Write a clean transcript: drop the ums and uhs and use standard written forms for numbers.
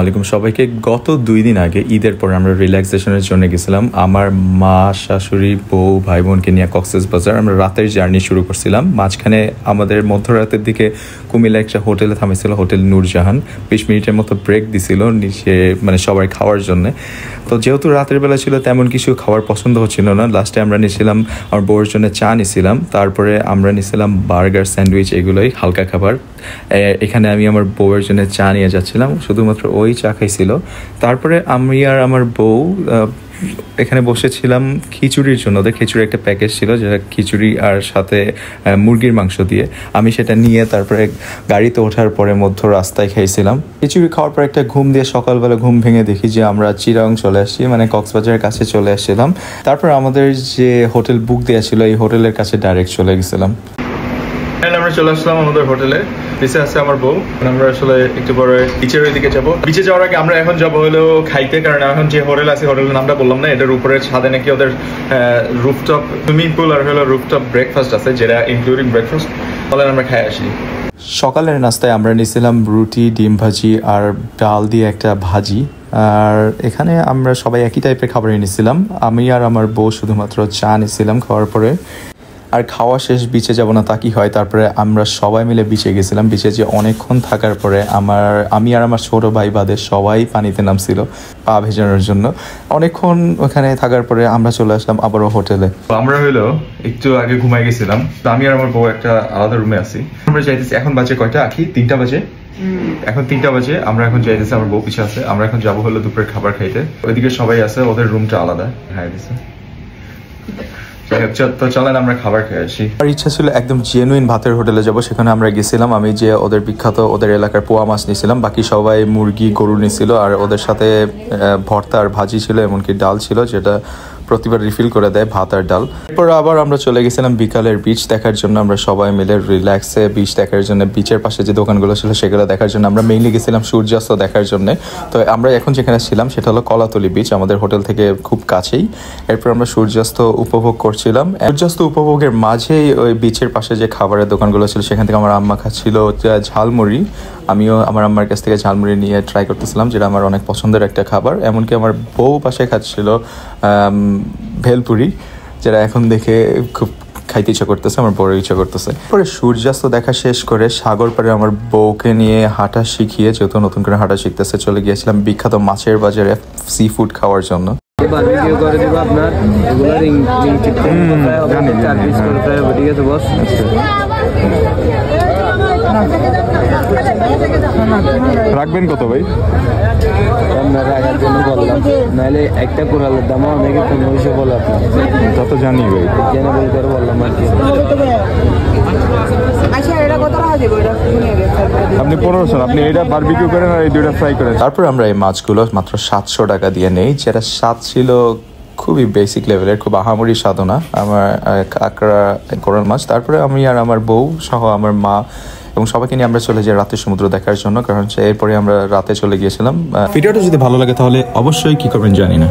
ওয়ালাইকুম সবাইকে। গত 2 দিন আগে ঈদের পর আমরা রিল্যাক্সেশনের জন্য গেছিলাম আমার মা, শাশুড়ি, বউ, ভাই বোনকে নিয়ে কক্সবাজার। আমরা রাতের জার্নি শুরু করছিলাম। মাঝখানে আমাদের মধ্যরাতের দিকে কুমিল্লা একটা হোটেলে থামেছিল, হোটেল নূরজাহান। 20 মিনিটের মতো ব্রেক দিছিল নিচে, মানে সবাই খাওয়ার জন্য। তো যেহেতু রাতের বেলা ছিল তেমন কিছু খাওয়ার পছন্দ হচ্ছিল না। লাস্টে আমরা নিয়েছিলাম আমার বউয়ের জন্য চা নিয়েছিলাম, তারপরে আমরা নিয়েছিলাম বার্গার, স্যান্ডউইচ, এগুলোই হালকা খাবার। এখানে আমি আমার বউয়ের জন্য চা নিয়ে যাচ্ছিলাম, শুধুমাত্র ওই চা খাইছিল। তারপরে আমি আর আমার বউ এখানে বসেছিলাম খিচুড়ির জন্য। ওদের খিচুড়ি একটা প্যাকেজ ছিল, যেটা খিচুড়ি আর সাথে মুরগির মাংস দিয়ে। আমি সেটা নিয়ে তারপরে গাড়িতে ওঠার পরে মধ্য রাস্তায় খাইছিলাম। খিচুড়ি খাওয়ার পর একটা ঘুম দিয়ে সকালবেলা ঘুম ভেঙে দেখি যে আমরা চিরাং চলে আসছি, মানে কক্সবাজারের কাছে চলে আসছিলাম। তারপর আমাদের যে হোটেল বুক দেওয়া ছিল এই হোটেলের কাছে ডাইরেক্ট চলে গেছিলাম। আমরা চলে আসলাম আমাদের হোটেলে। পিছে আছে আমার বউ। আমরা আসলে একটু পরে বিচের ওই দিকে যাবো। বিচে যাওয়ার আগে আমরা এখন যাবো হলো খাইতে, কারণ এখন যে হোটেল আছে হোটেলের নামটা বললাম না। এটার উপরে ছাদে নাকি ওদের রুফটপ সুইমিং পুল আর হলো রুফটপ ব্রেকফাস্ট আছে, যেটা ইনক্লুডিং ব্রেকফাস্ট। তাহলে আমরা খাই আসি। সকালের নাস্তায় আমরা নিয়েছিলাম রুটি, ডিম ভাজি আর ডাল দিয়ে একটা ভাজি। আর এখানে আমরা সবাই একই টাইপের খাবারই নিয়েছিলাম। আমি আর আমার বউ শুধুমাত্র চা নিয়েছিলাম খাওয়ার পরে। আর খাওয়া শেষ বিচে যাব না তা কি হয়। তারপরে আমরা সবাই মিলে বিচে গেছিলাম। বিচে যে অনেকক্ষণ থাকার পরে আমি আর আমার ছোট ভাই বাদে সবাই পানিতে নামছিল পা ভেজানোর জন্য। অনেকক্ষণ ওখানে থাকার পরে আমরা চলে আসলাম আবারও হোটেলে। আমরা হইলো একটু আগে ঘুমাই গেছিলাম। তো আমি আর আমার বউ একটা আলাদা রুমে আছি। আমরা যাইতেছি, এখন বাজে কয়টা আখি? 3টা বাজে। এখন 3টা বাজে। আমরা এখন যাইতেছি, আমার বউ পিছে আছে। আমরা এখন যাবো হলো দুপুরের খাবার খাইতে। ওইদিকে সবাই আছে, ওদের রুমটা আলাদা। হ্যাঁ দিছে। তো চলেন আমরা খাবার খেয়ে আসি। আমার ইচ্ছা ছিল একদম জেনুইন ভাতের হোটেলে যাব। সেখানে আমরা গেছিলাম। আমি যে ওদের বিখ্যাত ওদের এলাকার পোয়া মাছ নিয়েছিলাম, বাকি সবাই মুরগি, গরু নিয়েছিল। আর ওদের সাথে ভর্তা আর ভাজি ছিল, এমনকি ডাল ছিল, যেটা প্রতিবার রিফিল করে দেয় ভাত আর ডাল। এরপর আবার আমরা চলে গেছিলাম বিকালের বিচ দেখার জন্য। আমরা সবাই মিলে রিল্যাক্সে বিচ দেখার জন্য, বিচের পাশে যে দোকানগুলো ছিল সেগুলো দেখার জন্য। আমরা মেইনলি গেছিলাম সূর্যাস্ত দেখার জন্য। তো আমরা এখন যেখানে ছিলাম সেটা হলো কলাতলি বিচ, আমাদের হোটেল থেকে খুব কাছেই। এরপর আমরা সূর্যাস্ত উপভোগ করছিলাম। সূর্যাস্ত উপভোগের মাঝেই ওই বিচের পাশে যে খাবারের দোকানগুলো ছিল সেখান থেকে আমার আম্মা খাচ্ছিল ঝালমুড়ি। আমিও আমার আম্মার কাছ থেকে ঝালমুড়ি নিয়ে ট্রাই করতেছিলাম, যেটা আমার অনেক পছন্দের একটা খাবার। এমনকি আমার বউ পাশে খাচ্ছিল ভেলপুরি, যেটা এখন দেখে খুব খাইতে ইচ্ছা করতেছে, আমার বড় ইচ্ছা করতেছে। পরে সূর্যাস্ত দেখা শেষ করে সাগর পাড়ে আমার বউকে নিয়ে হাঁটা শিখিয়ে, যেহেতু নতুন করে হাঁটা শিখতেছে, চলে গিয়েছিলাম বিখ্যাত মাছের বাজারে সি ফুড খাওয়ার জন্য। রাখবেন কত ভাই? রাখার জন্য বললাম, নাহলে একটা কোরালের দাম অনেকে 1500 বলে। আপনার যত জানি ভাই, জেনে বল করে বললাম আর কি। আপনি 1500, আপনি এটা বারবিকিউ করেন আর এই দুইটা ফ্রাই করেন। তারপর আমরা এই মাছগুলো মাত্র 700 টাকা দিয়ে নেই, যেটা স্বাদ ছিল খুবই বেসিক লেভেলের, খুব আহামরি সাধনা। আমার কাঁকড়া, কোরাল মাছ। তারপরে আমি আর আমার বউ সহ আমার মা এবং সবাইকে নিয়ে আমরা চলে যাই রাতের সমুদ্র দেখার জন্য, কারণ এরপরে আমরা রাতে চলে গিয়েছিলাম। ভিডিওটা যদি ভালো লাগে তাহলে অবশ্যই কি করবেন জানি না।